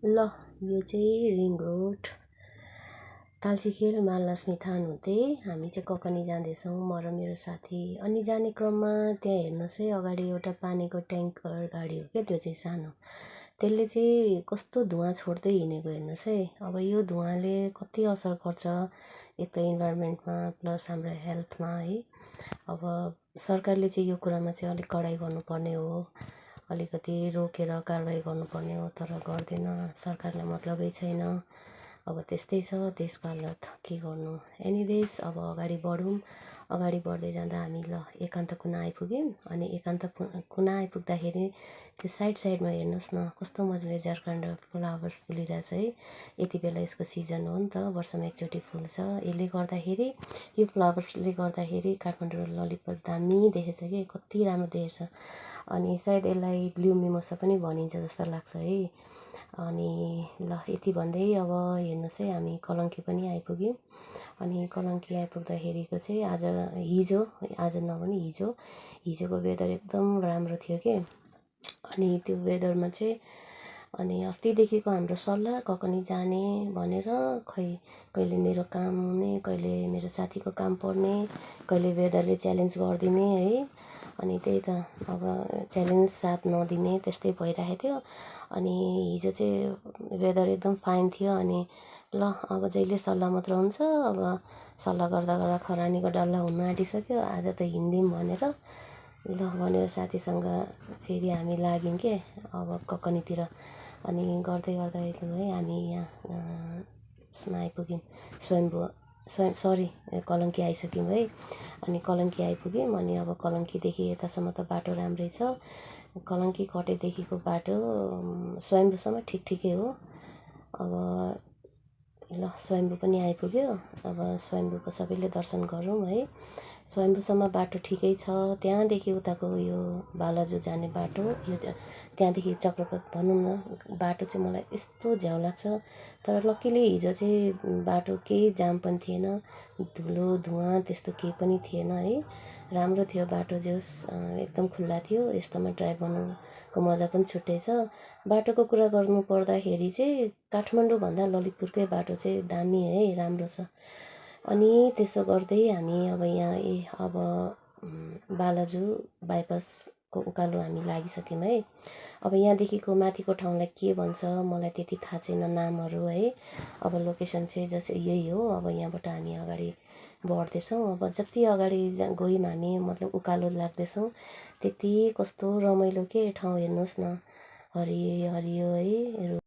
ल यो चाहिँ रिङ रोड कालचिखेल महालक्ष्मी थान हुँदै हामी चाहिँ ककनी जाँदैछौँ म र मेरो साथी। अनि जाने क्रममा त्यहाँ हेर्नुहोस् है, अगाडि एउटा पानीको ट्याङ्कर गाडी हो क्या, त्यो चाहिँ सानो, त्यसले चाहिँ कस्तो धुवाँ छोड्दै हिँडेको हेर्नुहोस् है। अब यो धुवाँले कति असर गर्छ एक त इन्भाइरोमेन्टमा प्लस हाम्रो हेल्थमा है। अब सरकारले चाहिँ यो कुरामा चाहिँ अलिक कडाइ गर्नुपर्ने हो, अलिकति रोकेर कारवाही गर्नुपर्ने हो, तर गर्दैन, सरकारलाई मतलबै छैन। अब त्यस्तै छ देशको हालत, के गर्नु। एनिवेज अब अगाडि बढौँ। अगाडि बढ्दै जाँदा हामी ल एकान्त कुना आइपुग्यौँ। अनि एकान्त कुना आइपुग्दाखेरि त्यो साइडमा हेर्नुहोस् न, कस्तो मजाले जर्कान्डा फ्लावर्स फुलिरहेछ है। यति बेला यसको सिजन हो नि त, वर्षमा एकचोटि फुल्छ। यसले गर्दाखेरि, यो फ्लावर्सले गर्दाखेरि काठमाडौँ ललितपुर दामी देखेछ कि, कति राम्रो देखेछ। अनि सायद यसलाई ब्लू मिमोसा पनि भनिन्छ जस्तो लाग्छ है। अनि ल यति भन्दै अब हेर्नुहोस् है, हामी कलङ्की पनि आइपुग्यौँ। अनि कलङ्की आइपुग्दाखेरिको चाहिँ आज नभनी हिजोको वेदर एकदम राम्रो थियो कि। अनि त्यो वेदरमा चाहिँ अनि अस्तिदेखिको हाम्रो सल्लाह ककनी जाने भनेर, खै कहिले मेरो काम हुने, कहिले मेरो साथीको काम पर्ने, कहिले वेदरले च्यालेन्ज गरिदिने है। अनि त्यही त अब च्यालेन्ज साथ नदिने त्यस्तै भइरहेको थियो। अनि हिजो चाहिँ वेदर एकदम फाइन थियो। अनि ल अब जहिले सल्लाह मात्र हुन्छ, अब सल्लाह गर्दा खरानीको डल्ला हुन आँटिसक्यो, आज त हिँडिदिउँ भनेर ल भनेर साथीसँग फेरि हामी लाग्यौँ के अब ककनीतिर। अनि गर्दै है हामी यहाँ उसमा आइपुग्यौँ, कलङ्की आइसक्यौँ है। अनि कलङ्की आइपुग्यौँ। अनि अब कलङ्कीदेखि यतासम्म त बाटो राम्रै छ। कलङ्की कटेदेखिको बाटो स्वयम्भूसम्म ठिकै हो। अब ल स्वयम्भू पनि आइपुग्यो। अब स्वयम्भूको सबैले दर्शन गरौँ है। स्वयम्भूसम्म बाटो ठिकै छ। त्यहाँदेखि उताको यो बालाजु जाने बाटो, यो त्यहाँदेखि चक्रपथ भनौँ न, बाटो चाहिँ मलाई यस्तो झ्याउ लाग्छ। तर लक्किली हिजो चाहिँ बाटो केही जाम पनि थिएन, धुलो धुवाँ त्यस्तो केही पनि थिएन है। राम्रो थियो बाटो, जे होस् एकदम खुल्ला थियो। यस्तोमा ड्राइभ गर्नुको मजा पनि छुट्टै छ। बाटोको कुरा गर्नु पर्दाखेरि चाहिँ काठमाडौँभन्दा ललितपुरकै बाटो चाहिँ दामी है, राम्रो छ। अनि त्यसो गर्दै हामी अब यहाँ अब बालाजु बाइपासको उकालो हामी लागिसक्यौँ है। अब यहाँदेखिको माथिको ठाउँलाई के भन्छ मलाई त्यति थाहा छैन नामहरू है। अब लोकेसन चाहिँ जस्तै यही हो। अब यहाँबाट हामी अगाडि बढ्दैछौँ। अब जति अगाडि गयौँ हामी, मतलब उकालो लाग्दैछौँ, त्यति कस्तो रमाइलो के ठाउँ हेर्नुहोस् न, हरियो है।